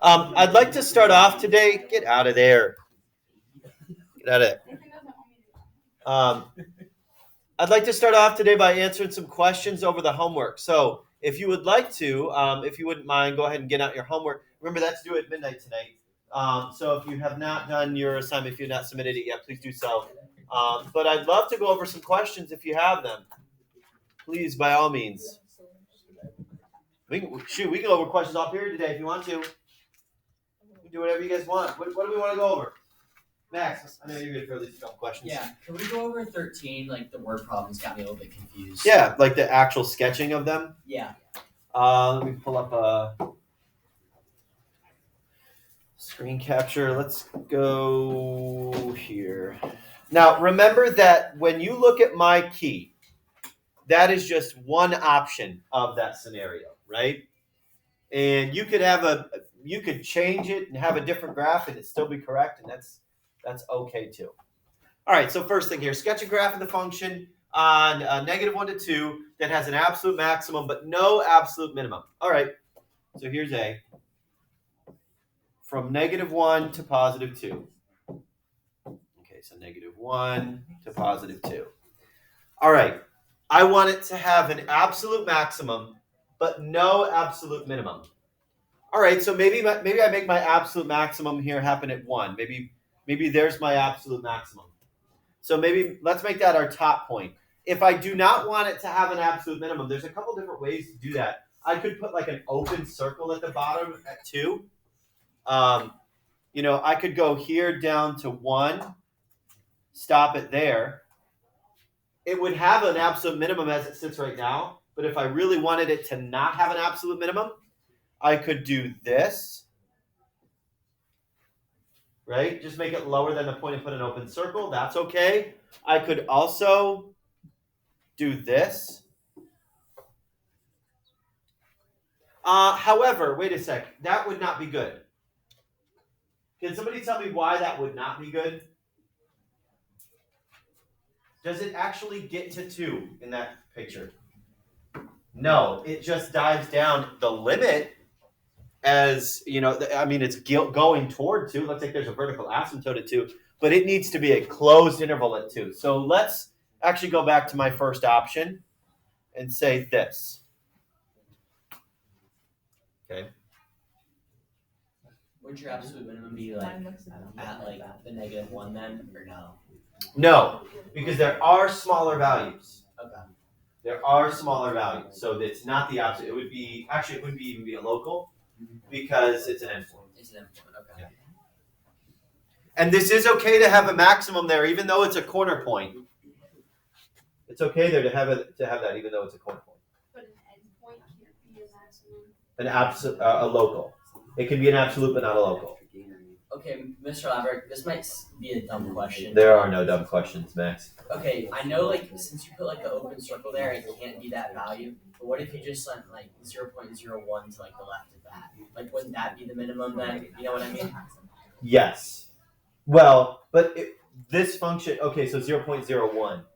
I'd like to start off today. Get out of there. Get out of there. I'd like to start off today by answering some questions over the homework. So if you would like to, if you wouldn't mind, go ahead and get out your homework. Remember, that's due at midnight tonight. So if you have not done your assignment, if you've not submitted it yet, please do so. But I'd love to go over some questions if you have them. Please, by all means. We can go over questions all period today if you want to. You can do whatever you guys want. What do we want to go over? Max, I know you're going to throw these couple questions. Yeah, can we go over 13? Like, the word problems got me a little bit confused. Yeah, like the actual sketching of them. Yeah. Let me pull up a screen capture. Let's go here. Now, remember that when you look at my key, that is just one option of that scenario, right? And you could you could change it and have a different graph and it still be correct, and that's okay too. All right, so first thing here, sketch a graph of the function on -1 to 2 that has an absolute maximum but no absolute minimum. All right, so here's A. From -1 to +2. Okay, so -1 to +2. All right, I want it to have an absolute maximum but no absolute minimum. All right, so maybe I make my absolute maximum here happen at 1. Maybe there's my absolute maximum. So maybe let's make that our top point. If I do not want it to have an absolute minimum, there's a couple different ways to do that. I could put like an open circle at the bottom at 2. I could go here down to 1, stop it there. It would have an absolute minimum as it sits right now, but if I really wanted it to not have an absolute minimum, I could do this. Right? Just make it lower than the point and put an open circle. That's okay. I could also do this. However, wait a sec. That would not be good. Can somebody tell me why that would not be good? Does it actually get to 2 in that picture? No, it just dives down. The limit, as it's going toward 2. Looks like there's a vertical asymptote at 2, but it needs to be a closed interval at 2. So let's actually go back to my first option and say this. Okay. Would your absolute minimum be like at like the -1 then, or no? No, because there are smaller values. Okay. There are smaller values, so it's not the absolute. It wouldn't even be a local. Because it's an endpoint. It's an endpoint, okay. Yeah. And this is okay to have a maximum there, even though it's a corner point. It's okay there to have that, even though it's a corner point. But an endpoint can't be a maximum. A local. It can be an absolute, but not a local. Okay, Mr. Laverick, this might be a dumb question. There are no dumb questions, Max. Okay, I know since you put like the open circle there, it can't be that value. But what if you just sent like 0.01 to like the left of that? Like, wouldn't that be the minimum then? You know what I mean? Yes. Well, but this function, okay, so 0.01.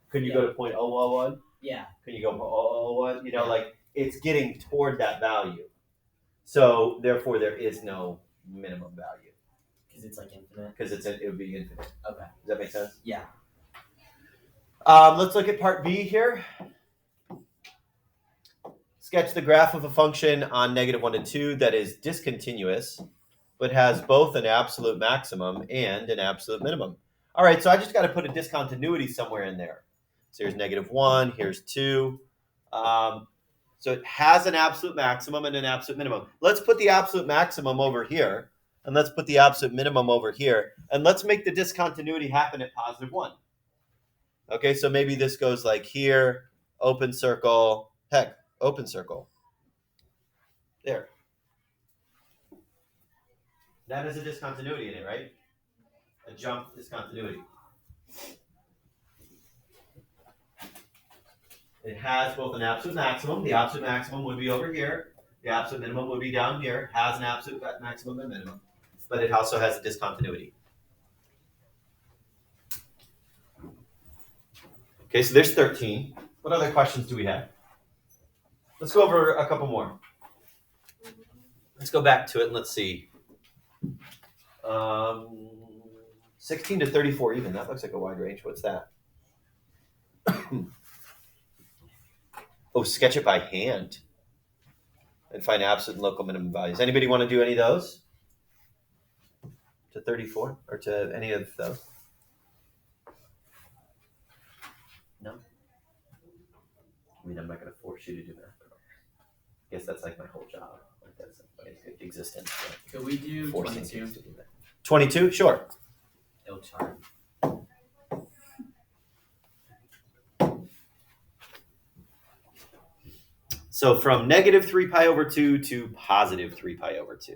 Could you go to 0.001? Yeah. Can you go 0.001? Like it's getting toward that value. So therefore there is no minimum value. Because it's like infinite? Because it would be infinite. Okay. Does that make sense? Yeah. Let's look at part B here. Sketch the graph of a function on -1 to 2 that is discontinuous, but has both an absolute maximum and an absolute minimum. All right, so I just got to put a discontinuity somewhere in there. So here's -1, here's 2. So it has an absolute maximum and an absolute minimum. Let's put the absolute maximum over here, and let's put the absolute minimum over here, and let's make the discontinuity happen at +1. Okay, so maybe this goes like here, open circle, open circle. There. That is a discontinuity in it, right? A jump discontinuity. It has both an absolute maximum. The absolute maximum would be over here. The absolute minimum would be down here. Has an absolute maximum and minimum. But it also has a discontinuity. Okay, so there's 13. What other questions do we have? Let's go over a couple more. Let's go back to it and let's see. 16 to 34 even. That looks like a wide range. What's that? Oh, sketch it by hand and find absolute and local minimum values. Anybody want to do any of those? To 34 or to any of those? No? I mean, I'm not going to force you to do that. I guess that's like my whole job. Like that's my existence. Could we do Forcing 22? kids to do that. 22? Sure. It looks hard. So from negative 3 pi over 2 to positive 3 pi over 2.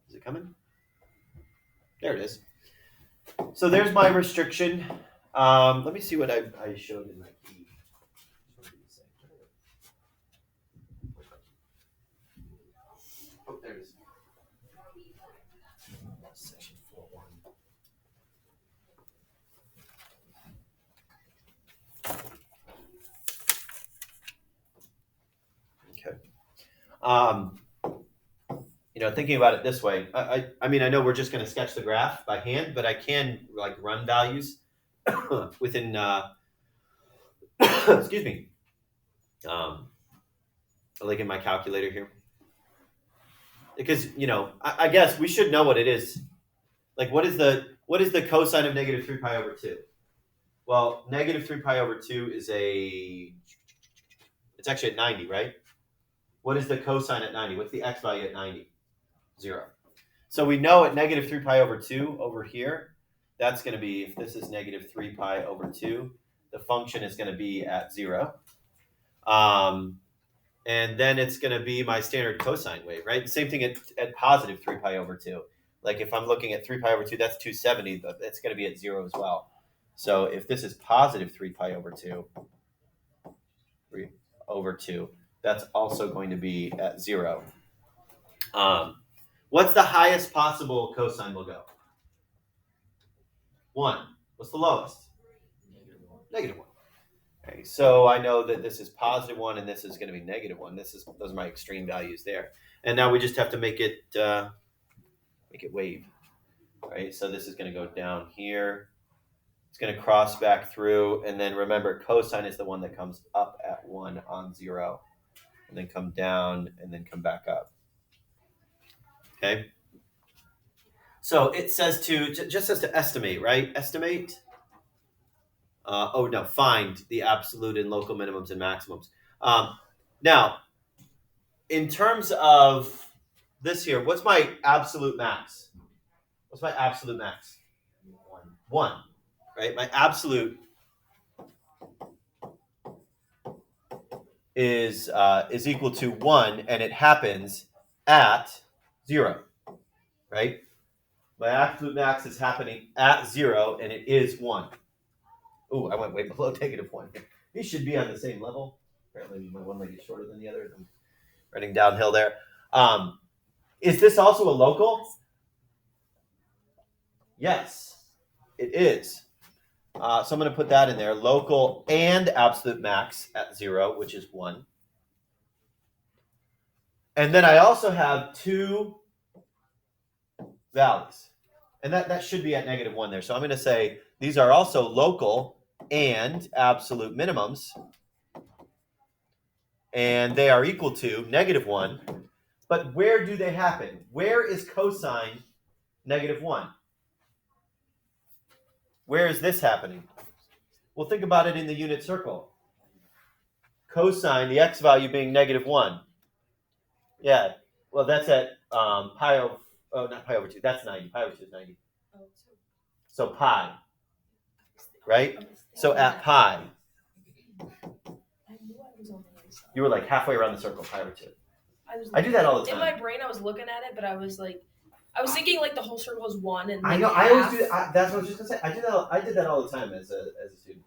Is it coming? There it is. So there's my restriction. Let me see what I showed in my key. Oh, there it is. Section 4.1. Okay. Thinking about it this way, I mean, I know we're just going to sketch the graph by hand, but I can like run values within, excuse me, like in my calculator here. Because, I guess we should know what it is. Like, what is the cosine of negative 3 pi over 2? Well, negative 3 pi over 2 is it's actually at 90, right? What is the cosine at 90? What's the x value at 90? 0. So we know at negative 3 pi over 2 over here, that's going to be, if this is negative 3 pi over 2, the function is going to be at 0. And then it's going to be my standard cosine wave, right? The same thing at positive 3 pi over 2. Like if I'm looking at 3 pi over 2, that's 270, but it's going to be at 0 as well. So if this is positive 3 pi over 2, that's also going to be at 0. What's the highest possible cosine we'll go? 1. What's the lowest? Negative 1. Okay, so I know that this is positive 1 and this is going to be negative 1. Those are my extreme values there. And now we just have to make it wave. Right? So this is going to go down here. It's going to cross back through, and then remember, cosine is the one that comes up at 1 on 0, and then come down, and then come back up. Okay? So it says just says to estimate, right? Estimate. Find the absolute and local minimums and maximums. Now, in terms of this here, what's my absolute max? What's my absolute max? 1. Right? My absolute is equal to 1, and it happens at 0. Right? My absolute max is happening at 0, and it is 1. Ooh, I went way below negative 1. These should be on the same level. Apparently, my one leg is shorter than the other. I'm running downhill there. Is this also a local? Yes, it is. So I'm going to put that in there. Local and absolute max at 0, which is 1. And then I also have 2 values. And that should be at negative 1 there. So I'm going to say these are also local and absolute minimums. And they are equal to negative 1. But where do they happen? Where is cosine negative 1? Where is this happening? Well, think about it in the unit circle. Cosine, the x value being negative 1. Yeah, well, that's at not pi over 2. That's 90. Pi over 2 is 90. So pi, right? So at pi, you were like halfway around the circle, pi over 2. I do that all the time. In my brain, I was looking at it, but I was thinking like the whole circle is 1. And I know. I always do. That's what I was just gonna say. I did that all the time as a student.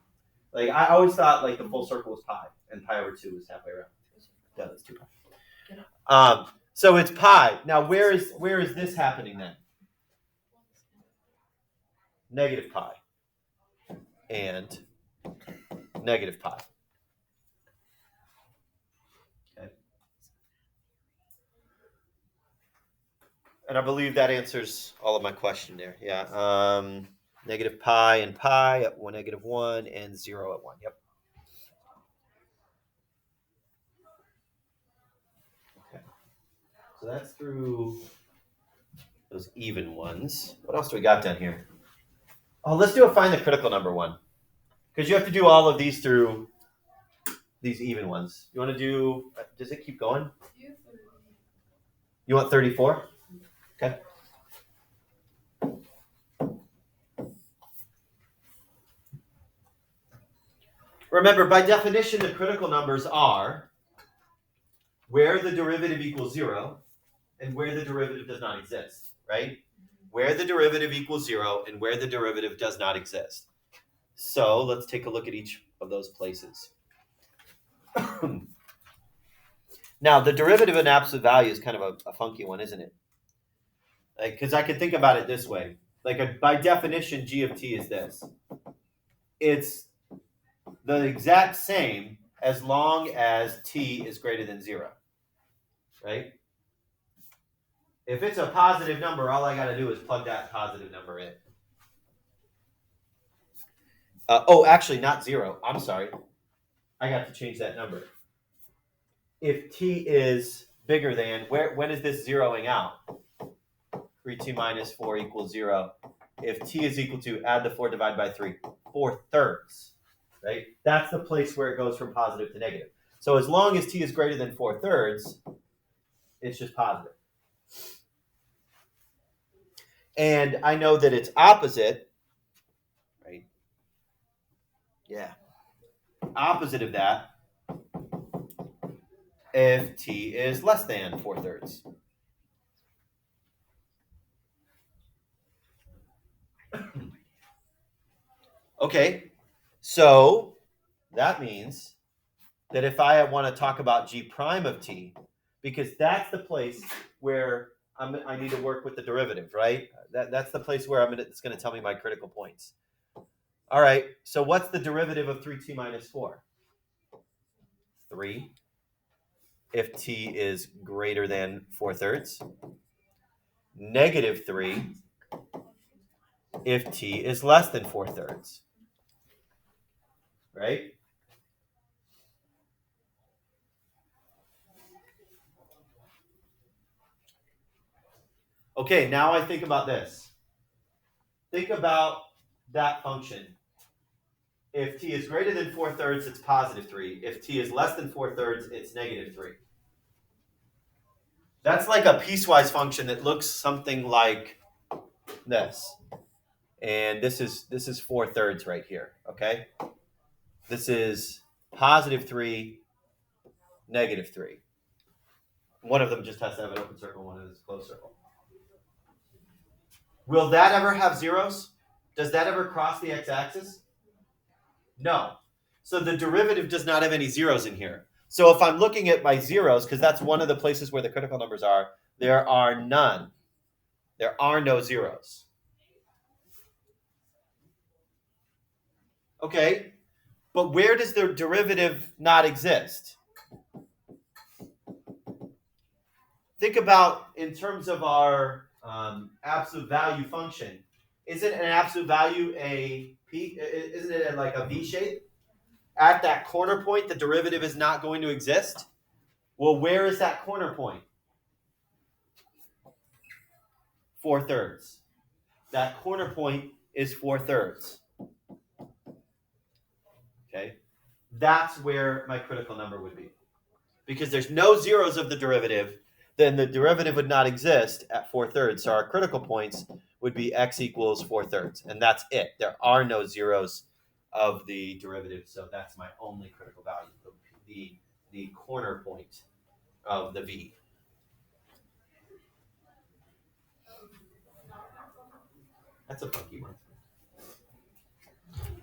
Like I always thought like the full circle was pi, and pi over 2 was halfway around. Yeah, that's 2 pi. So it's pi. Now where is this happening then? Negative pi and negative pi. And I believe that answers all of my question there. Yeah. Negative pi and pi at 1, -1, and 0 at 1. Yep. Okay. So that's through those even ones. What else do we got down here? Oh, let's do a find the critical number one. Because you have to do all of these through these even ones. You want to do, does it keep going? You want 34? Okay. Remember, by definition, the critical numbers are where the derivative equals 0 and where the derivative does not exist, right? Where the derivative equals 0 and where the derivative does not exist. So let's take a look at each of those places. Now, the derivative in absolute value is kind of a funky one, isn't it? Because I could think about it this way. By definition, g of t is this. It's the exact same as long as t is greater than 0, right? If it's a positive number, all I got to do is plug that positive number in. Actually, not 0. I'm sorry. I got to change that number. If t is bigger than, when is this zeroing out? 3t minus 4 equals 0. If t is equal to, add the 4, divide by 3, 4/3, right? That's the place where it goes from positive to negative. So as long as t is greater than 4/3, it's just positive. And I know that it's opposite, right? Yeah. Opposite of that, if t is less than 4/3. Okay, so that means that if I want to talk about g prime of t, because that's the place where I need to work with the derivative, right? That's the place where it's going to tell me my critical points. All right, so what's the derivative of 3t minus 4? 3. If t is greater than 4/3. Negative 3 if t is less than 4/3. Right? Okay, now I think about this. Think about that function. If t is greater than 4/3, it's positive 3. If t is less than 4/3, it's negative 3. That's like a piecewise function that looks something like this. And this is 4/3 right here, okay? This is positive 3, negative 3. One of them just has to have an open circle, one is a closed circle. Will that ever have zeros? Does that ever cross the x-axis? No. So the derivative does not have any zeros in here. So if I'm looking at my zeros, because that's one of the places where the critical numbers are, there are none. There are no zeros. Okay, but where does the derivative not exist? Think about in terms of our absolute value function. Isn't an absolute value a p? Isn't it like a v shape? At that corner point, the derivative is not going to exist. Well, where is that corner point? 4/3. That corner point is 4/3. Okay, that's where my critical number would be. Because there's no zeros of the derivative, then the derivative would not exist at 4/3. So our critical points would be x equals 4/3. And that's it. There are no zeros of the derivative. So that's my only critical value, the corner point of the v. That's a funky one.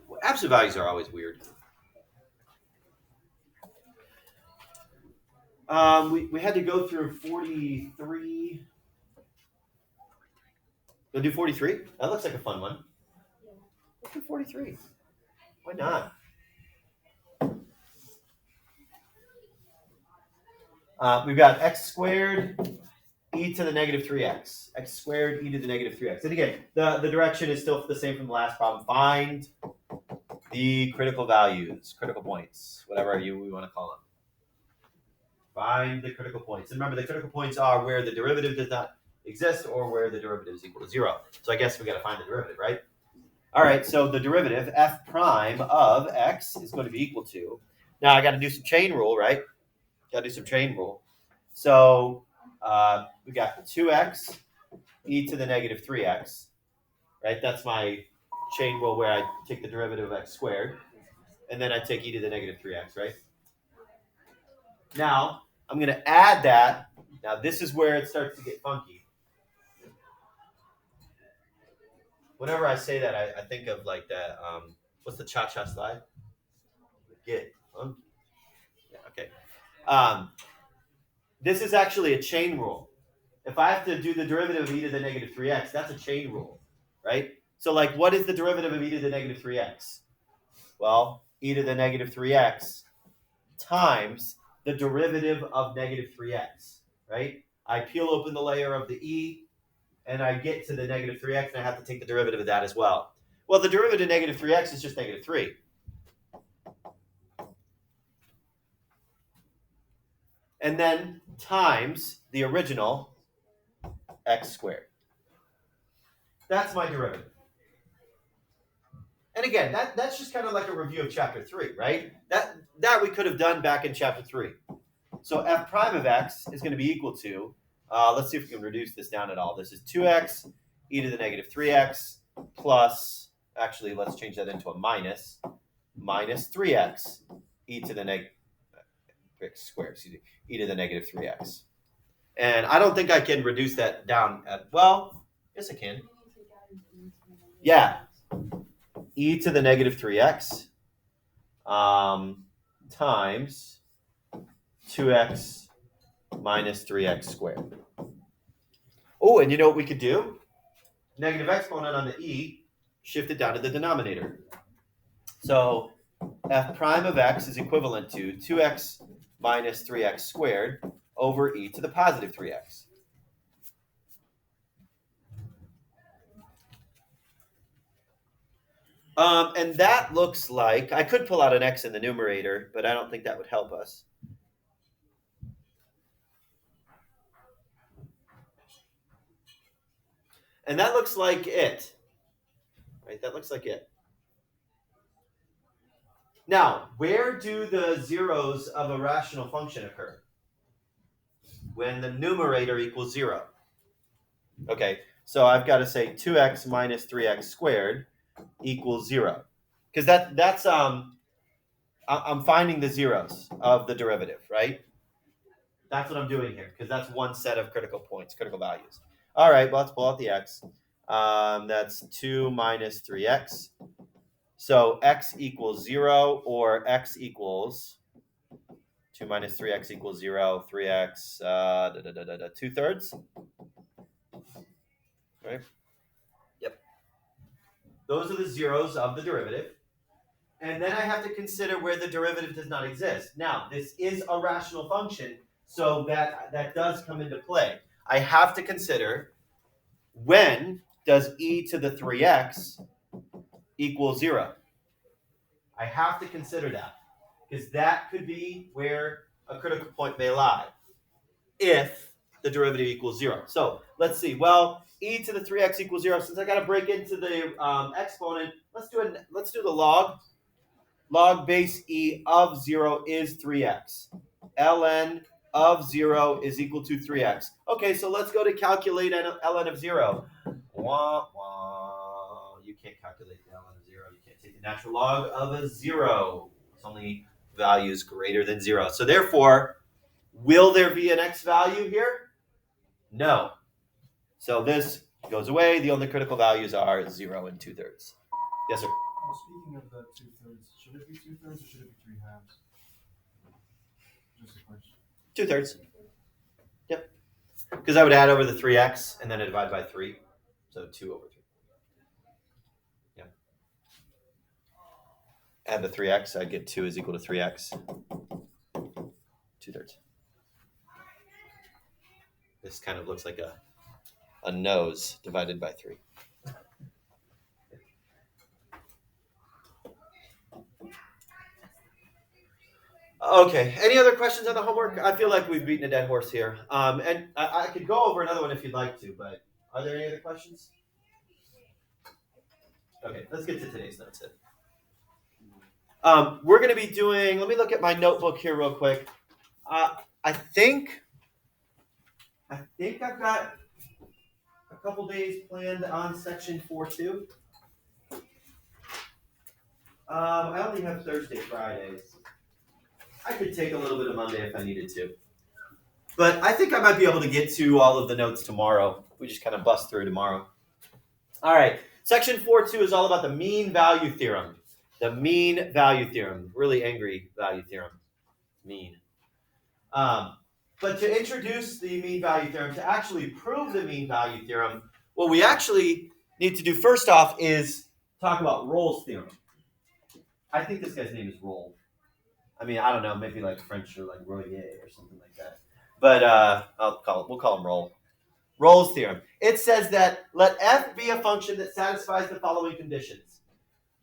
Well, absolute values are always weird. We had to go through 43. We'll do 43? That looks like a fun one. Let's do 43. Why not? We've got x squared e to the negative 3x. X squared e to the negative 3x. And again, the direction is still the same from the last problem. Find the critical values, critical points, whatever we want to call them. Find the critical points. And remember, the critical points are where the derivative does not exist or where the derivative is equal to 0. So I guess we got to find the derivative, right? All right, so the derivative f prime of x is going to be equal to, now I got to do some chain rule, right? Got to do some chain rule. So we got 2x e to the negative 3x, right? That's my chain rule where I take the derivative of x squared, and then I take e to the negative 3x, right? Now, I'm going to add that. Now, this is where it starts to get funky. Whenever I say that, I think of like that, what's the cha-cha slide? Get funky. Yeah, okay. This is actually a chain rule. If I have to do the derivative of e to the negative 3x, that's a chain rule, right? So like, what is the derivative of e to the negative 3x? Well, e to the negative 3x times the derivative of negative 3x, right? I peel open the layer of the e, and I get to the negative 3x, and I have to take the derivative of that as well. Well, the derivative of negative 3x is just negative 3. And then times the original x squared. That's my derivative. And again, that's just kind of like a review of chapter 3, right? That we could have done back in chapter 3. So f prime of x is going to be equal to, let's see if we can reduce this down at all. This is 2x e to the negative 3x plus, actually, let's change that into a minus 3x e to the negative x squared, excuse me, e to the negative 3x. And I don't think I can reduce that down at, well, yes I can. Yeah. E to the negative 3x times 2x minus 3x squared. Oh, and you know what we could do? Negative exponent on the e, shift it down to the denominator. So f prime of x is equivalent to 2x minus 3x squared over e to the positive 3x. And that looks like, I could pull out an x in the numerator, but I don't think that would help us. And that looks like it, right? That looks like it. Now, where do the zeros of a rational function occur? When the numerator equals 0. Okay, so I've got to say 2x minus 3x squared equals 0. Because that's I'm finding the zeros of the derivative, right? That's what I'm doing here, because that's one set of critical points, critical values. All right, well, let's pull out the x. That's 2 minus 3x. So x equals 0, or x equals 2 minus 3x equals 0, 3x, 2/3. Right? Yep. Those are the zeros of the derivative. And then I have to consider where the derivative does not exist. Now, this is a rational function, so that does come into play. I have to consider, when does e to the 3x equal 0? I have to consider that, because that could be where a critical point may lie, if the derivative equals 0. So let's see. Well, e to the 3x equals 0. Since I got to break into the exponent, let's do the log. Log base e of 0 is 3x. ln of 0 is equal to 3x. Okay, so let's go to calculate ln of 0. Wah, wah. You can't calculate the ln of 0. You can't take the natural log of a 0. It's only values greater than 0. So therefore, will there be an x value here? No. So this goes away. The only critical values are 0 and 2/3. Yes, sir. Speaking of the 2/3, should it be 2/3 or should it be 3/2? Just a question. 2/3. Yep. Because I would add over the 3x and then I divide by 3. So 2 over 3. Yeah. Add the 3x, I get 2 is equal to 3x. 2/3. This kind of looks like a nose divided by 3. Okay, any other questions on the homework? I feel like we've beaten a dead horse here. And I could go over another one if you'd like to, but are there any other questions? Okay, let's get to today's notes then. We're going to be doing, let me look at my notebook here real quick. I think I've got a couple days planned on section 4.2. I only have Thursday, Fridays. I could take a little bit of Monday if I needed to. But I think I might be able to get to all of the notes tomorrow. We just kind of bust through tomorrow. All right, section 4.2 is all about the mean value theorem. The mean value theorem, really angry value theorem, mean. But to introduce the mean value theorem, to actually prove the mean value theorem, what we actually need to do first off is talk about Rolle's theorem. I think this guy's name is Rolle. I mean, I don't know, maybe like French or like Rolle or something like that. But we'll call him Rolle. Rolle's theorem. It says that let f be a function that satisfies the following conditions.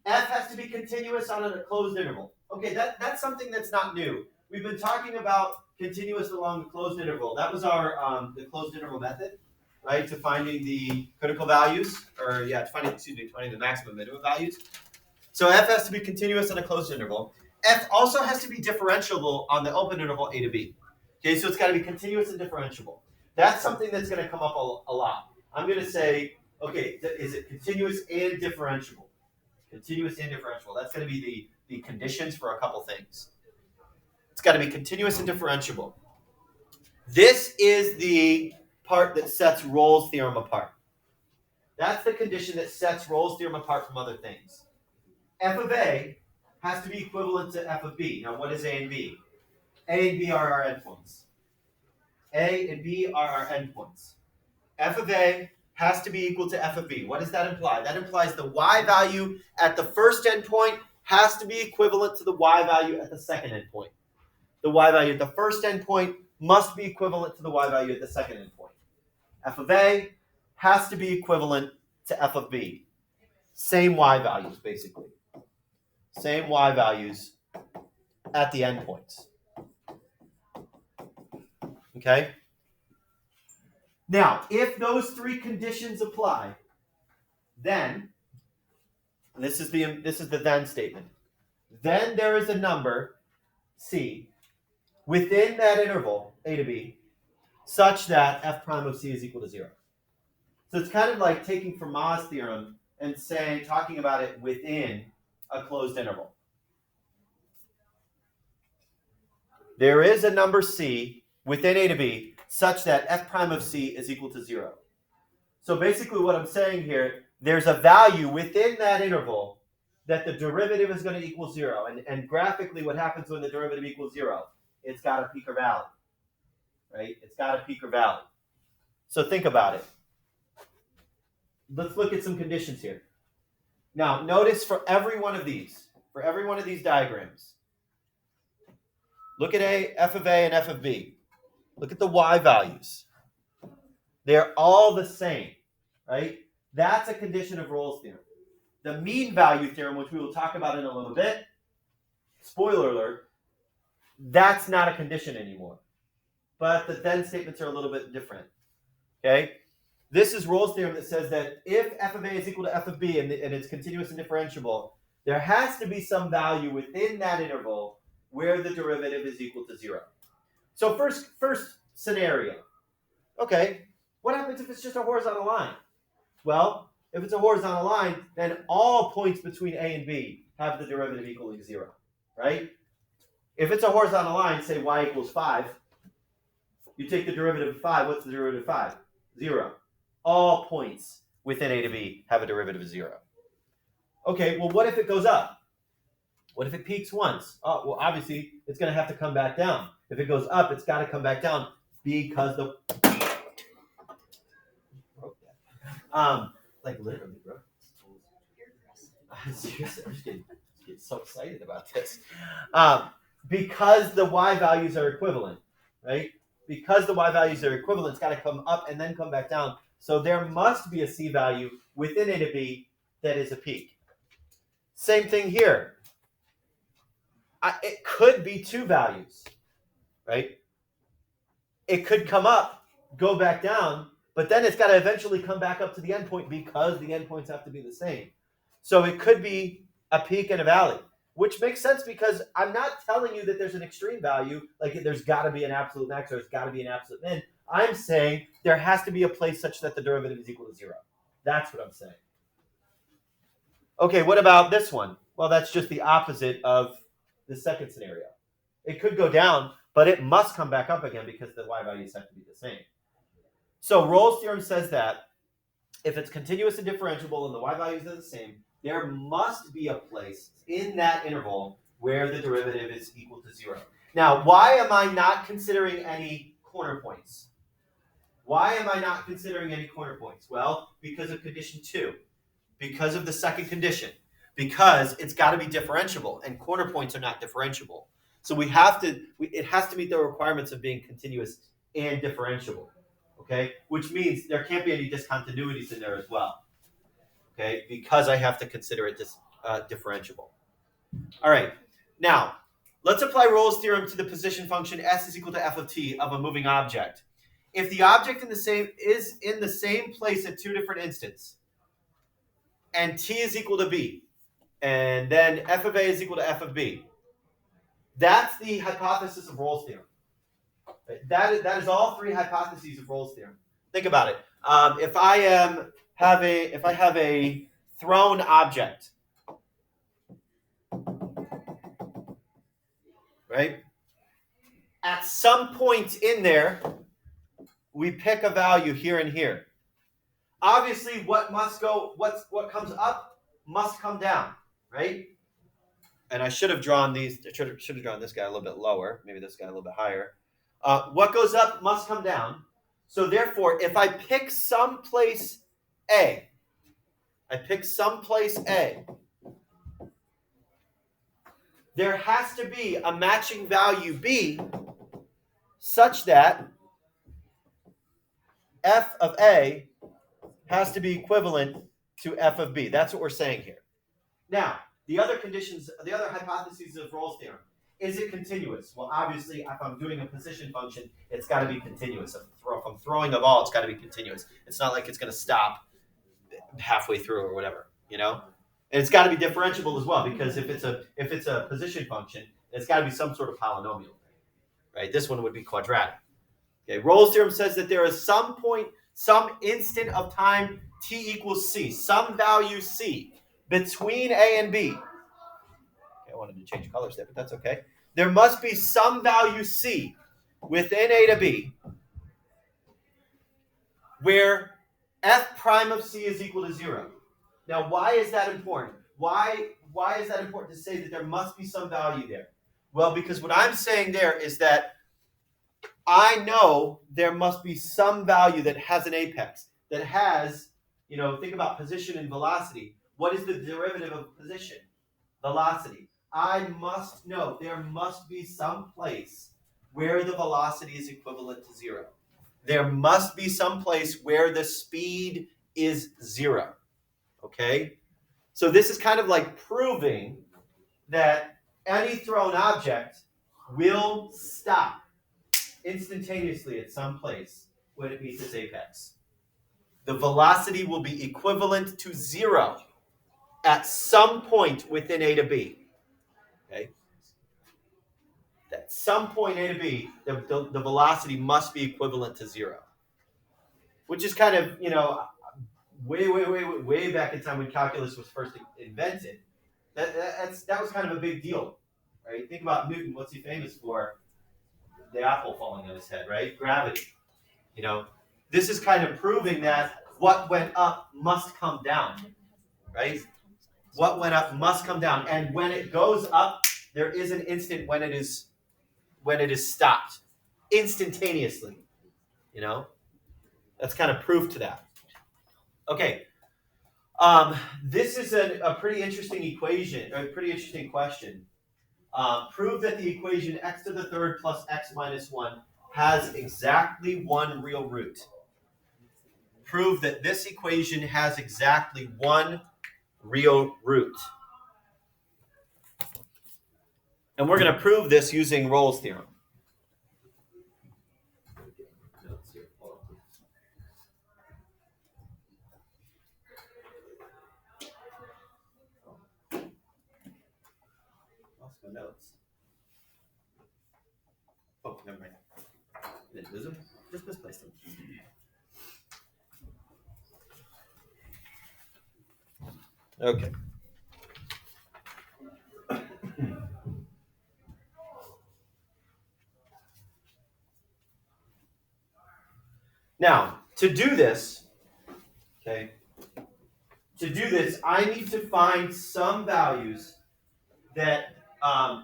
F has to be continuous on a closed interval. Okay, that's something that's not new. We've been talking about continuous along the closed interval. That was our the closed interval method, right? To finding the critical values, or finding the maximum minimum values. So f has to be continuous on a closed interval. F also has to be differentiable on the open interval a to b. Okay, so it's got to be continuous and differentiable. That's something that's going to come up a lot. I'm going to say, okay, is it continuous and differentiable? Continuous and differentiable. That's going to be the conditions for a couple things. It's got to be continuous and differentiable. This is the part that sets Rolle's theorem apart. That's the condition that sets Rolle's theorem apart from other things. F of A has to be equivalent to f of b. Now, what is A and B? A and B are our endpoints. A and B are our endpoints. F of A has to be equal to f of b. What does that imply? That implies the y value at the first endpoint has to be equivalent to the y value at the second endpoint. The y value at the first endpoint must be equivalent to the y value at the second endpoint. F of A has to be equivalent to f of b. Same y values, basically. Same y values at the endpoints. Okay? Now, if those three conditions apply, then, and this is the then statement, then there is a number, c, within that interval, a to b, such that f prime of c is equal to 0. So it's kind of like taking Fermat's theorem and talking about it within a closed interval. There is a number c within a to b such that f prime of c is equal to 0. So basically what I'm saying here, there's a value within that interval that the derivative is going to equal 0. And graphically what happens when the derivative equals 0? It's got a peak or valley. Right? It's got a peak or valley. So think about it. Let's look at some conditions here. Now, notice for every one of these diagrams, look at f of A and f of B. Look at the y values. They're all the same, right? That's a condition of Rolle's theorem. The mean value theorem, which we will talk about in a little bit, spoiler alert, that's not a condition anymore. But the then statements are a little bit different, okay? This is Rolle's theorem that says that if f of A is equal to f of B and it's continuous and differentiable, there has to be some value within that interval where the derivative is equal to 0. So first scenario. Okay, what happens if it's just a horizontal line? Well, if it's a horizontal line, then all points between A and B have the derivative equaling 0, right? If it's a horizontal line, say y equals 5, you take the derivative of 5, what's the derivative of 5? 0. All points within A to B have a derivative of 0. Okay, well, what if it goes up? What if it peaks once? Oh, well, obviously, it's going to have to come back down. If it goes up, it's got to come back down because the... like literally, bro. Seriously, I'm just getting so excited about this. Because the y values are equivalent, right? because the y values are equivalent, it's got to come up and then come back down. So there must be a c value within a to b that is a peak. Same thing here. It could be two values, right? It could come up, go back down, but then it's got to eventually come back up to the endpoint because the endpoints have to be the same. So it could be a peak and a valley, which makes sense because I'm not telling you that there's an extreme value, like there's got to be an absolute max or there's got to be an absolute min. I'm saying there has to be a place such that the derivative is equal to 0. That's what I'm saying. Okay, what about this one? Well, that's just the opposite of the second scenario. It could go down, but it must come back up again because the y values have to be the same. So Rolle's theorem says that if it's continuous and differentiable and the y values are the same, there must be a place in that interval where the derivative is equal to 0. Now, why am I not considering any corner points? Why am I not considering any corner points? Well, because of condition 2. Because of the second condition. Because it's got to be differentiable, and corner points are not differentiable. So it has to meet the requirements of being continuous and differentiable. Okay, which means there can't be any discontinuities in there as well. Okay, because I have to consider it differentiable. All right, now let's apply Rolle's theorem to the position function s is equal to f of t of a moving object. If the object is in the same place at two different instants, and t is equal to b, and then f of a is equal to f of b, that's the hypothesis of Rolle's theorem. That is all three hypotheses of Rolle's theorem. Think about it. If I have a thrown object, right? At some point in there, we pick a value here and here. Obviously, what comes up must come down, right? And I should have drawn these. I should have drawn this guy a little bit lower. Maybe this guy a little bit higher. What goes up must come down. So therefore, if I pick some place A, there has to be a matching value B such that f of A has to be equivalent to f of B. That's what we're saying here. Now, the other hypotheses of Rolle's theorem. Is it continuous? Well, obviously, if I'm doing a position function, it's got to be continuous. If I'm throwing a ball, it's got to be continuous. It's not like it's going to stop halfway through or whatever, you know? And it's got to be differentiable as well, because if it's a position function, it's got to be some sort of polynomial, right? This one would be quadratic. Okay, Rolle's theorem says that there is some instant of time t equals c, some value c between a and b. I wanted to change colors there, but that's okay. There must be some value c within a to b where f prime of c is equal to 0. Now, why is that important? Why is that important to say that there must be some value there? Well, because what I'm saying there is that I know there must be some value that has an apex, that has, think about position and velocity. What is the derivative of position? Velocity. I must know there must be some place where the velocity is equivalent to 0. There must be some place where the speed is 0. Okay? So this is kind of like proving that any thrown object will stop instantaneously at some place when it meets its apex. The velocity will be equivalent to 0 at some point within A to B. Okay? At some point A to B, the velocity must be equivalent to 0. Which is kind of, way back in time when calculus was first invented. That was kind of a big deal, right? Think about Newton. What's he famous for? The apple falling on his head, right? Gravity. This is kind of proving that what went up must come down, right? What went up must come down, and when it goes up, there is an instant when it is stopped, instantaneously. That's kind of proof to that. Okay, this is a pretty interesting equation, or a pretty interesting question. Prove that the equation x to the third plus x minus 1 has exactly one real root. Prove that this equation has exactly one real root. And we're going to prove this using Rolle's theorem. Lost my notes. Oh, never mind. Didn't lose them. Just misplaced them. Okay. Now, to do this, I need to find some values that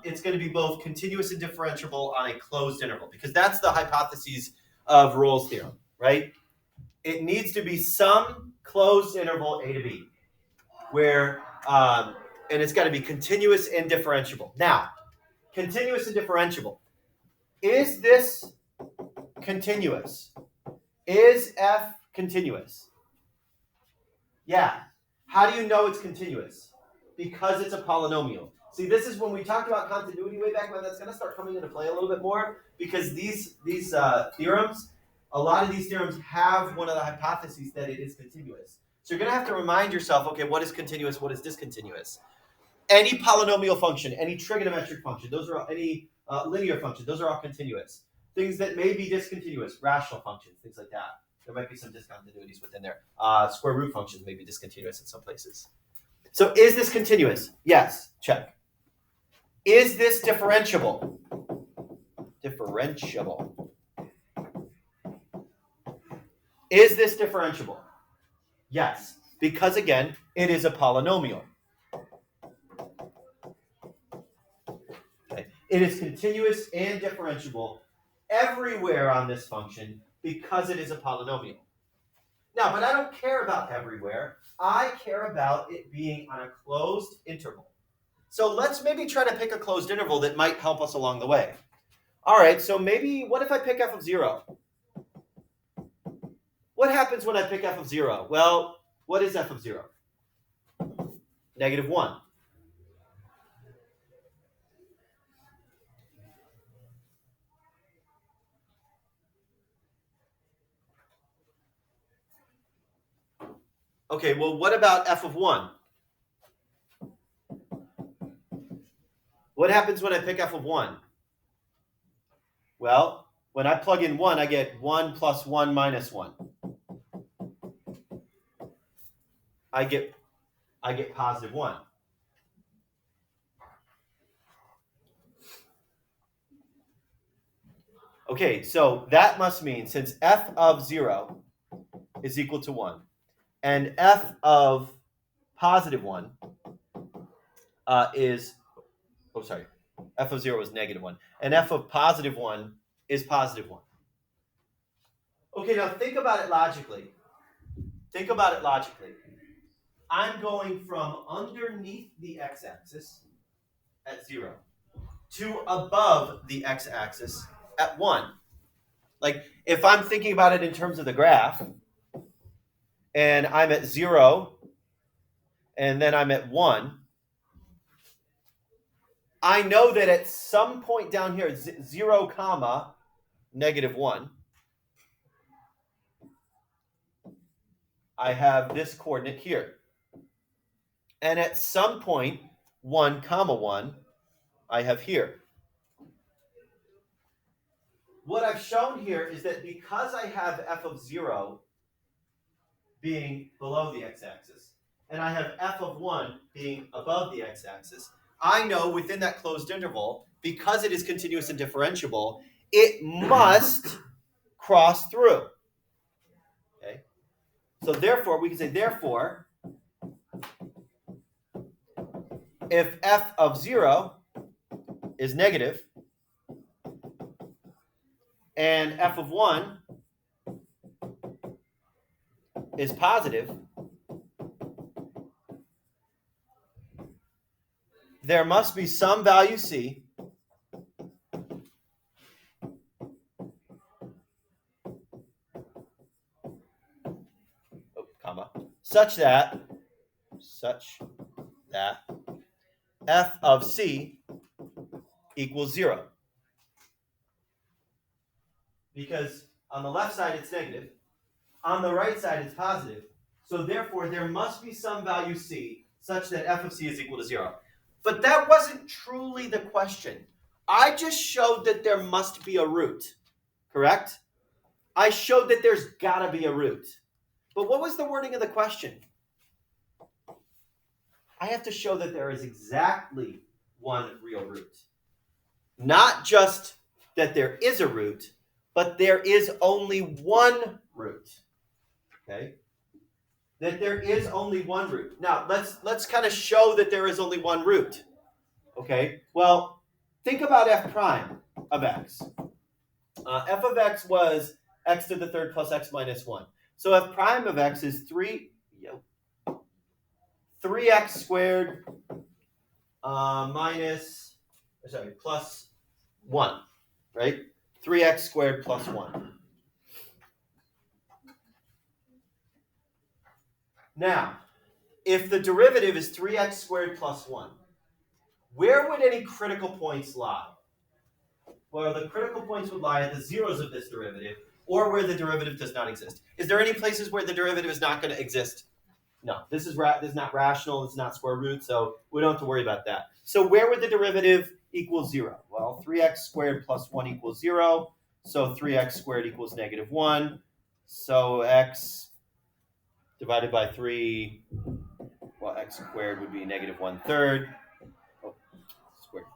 it's going to be both continuous and differentiable on a closed interval, because that's the hypothesis of Rolle's theorem, right? It needs to be some closed interval a to b, where, and it's got to be continuous and differentiable. Now, continuous and differentiable. Is this continuous? Is f continuous? Yeah. How do you know it's continuous? Because it's a polynomial. See, this is when we talked about continuity way back when. That's going to start coming into play a little bit more, because these theorems, a lot of these theorems have one of the hypotheses that it is continuous. So you're going to have to remind yourself, okay, what is continuous, what is discontinuous? Any polynomial function, any trigonometric function, those are all, any linear function, those are all continuous. Things that may be discontinuous, rational functions, things like that. There might be some discontinuities within there. Square root functions may be discontinuous in some places. So is this continuous? Yes. Check. Is this differentiable? Differentiable. Is this differentiable? Yes. Because again, it is a polynomial. Okay. It is continuous and differentiable everywhere on this function because it is a polynomial. Now, but I don't care about everywhere. I care about it being on a closed interval. So let's maybe try to pick a closed interval that might help us along the way. All right, so maybe, what if I pick f of 0? What happens when I pick f of 0? Well, what is f of 0? -1. Okay, well, what about f of 1? What happens when I pick f of 1? Well, when I plug in 1, I get 1 plus 1 minus 1. I get positive 1. Okay, so that must mean since f of 0 is equal to 1, and f of positive 1 is, f of 0 is -1, and f of positive 1 is positive 1. Okay, now think about it logically. I'm going from underneath the x-axis at 0 to above the x-axis at 1. Like, if I'm thinking about it in terms of the graph, and I'm at 0, and then I'm at 1, I know that at some point down here, 0 comma -1, I have this coordinate here. And at some point, 1 comma 1, I have here. What I've shown here is that because I have f of 0 being below the x-axis, and I have f of 1 being above the x-axis, I know within that closed interval, because it is continuous and differentiable, it must cross through. Okay? So therefore, we can say, therefore, if f of 0 is negative, and f of 1 is positive, there must be some value c comma, such that f of c equals 0. Because on the left side it's negative, on the right side it's positive. So therefore there must be some value c such that f of c is equal to 0. But that wasn't truly the question. I just showed that there must be a root, correct? I showed that there's gotta be a root. But what was the wording of the question? I have to show that there is exactly one real root. Not just that there is a root, but there is only one root. Okay? That there is only one root. Now, let's kind of show that there is only one root. Okay? Well, think about f prime of x. F of x was x to the third plus x minus 1. So f prime of x is 3x squared plus 1, right? 3x squared plus 1. Now, if the derivative is 3x squared plus 1, where would any critical points lie? Well, the critical points would lie at the zeros of this derivative, or where the derivative does not exist. Is there any places where the derivative is not going to exist? No, this is not rational, it's not square root, so we don't have to worry about that. So where would the derivative equal 0? Well, 3x squared plus 1 equals 0, so 3x squared equals negative 1. So x divided by 3, well, x squared would be negative 1/3. Oh, squared.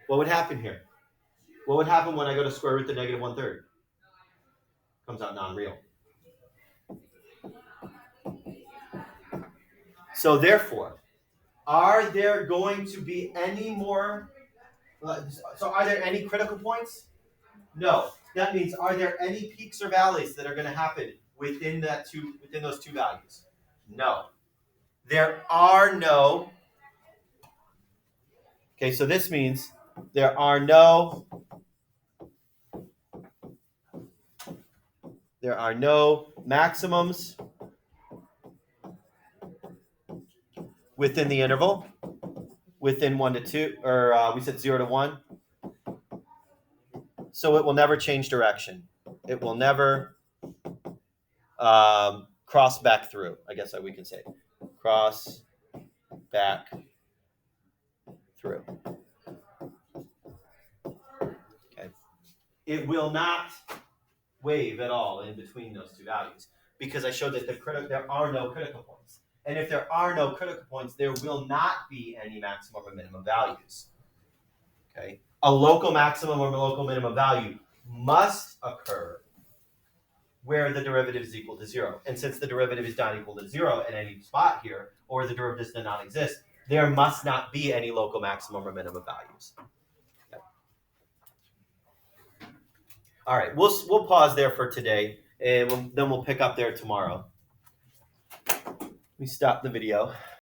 What would happen here? What would happen when I go to square root the negative 1/3? Comes out non-real. So therefore, are there going to be any more? So are there any critical points? No. That means, are there any peaks or valleys that are going to happen within those two values? No. There are no. Okay, so this means there are no maximums within the interval, within 1 to 2, or we said 0 to 1. So it will never change direction. It will never cross back through, I guess we can say. Cross back through. Okay. It will not wave at all in between those two values because I showed that there are no critical points. And if there are no critical points, there will not be any maximum or minimum values. Okay? A local maximum or local minimum value must occur where the derivative is equal to 0. And since the derivative is not equal to 0 at any spot here, or the derivative does not exist, there must not be any local maximum or minimum values. Okay. All right, we'll pause there for today, and then we'll pick up there tomorrow. Let me stop the video.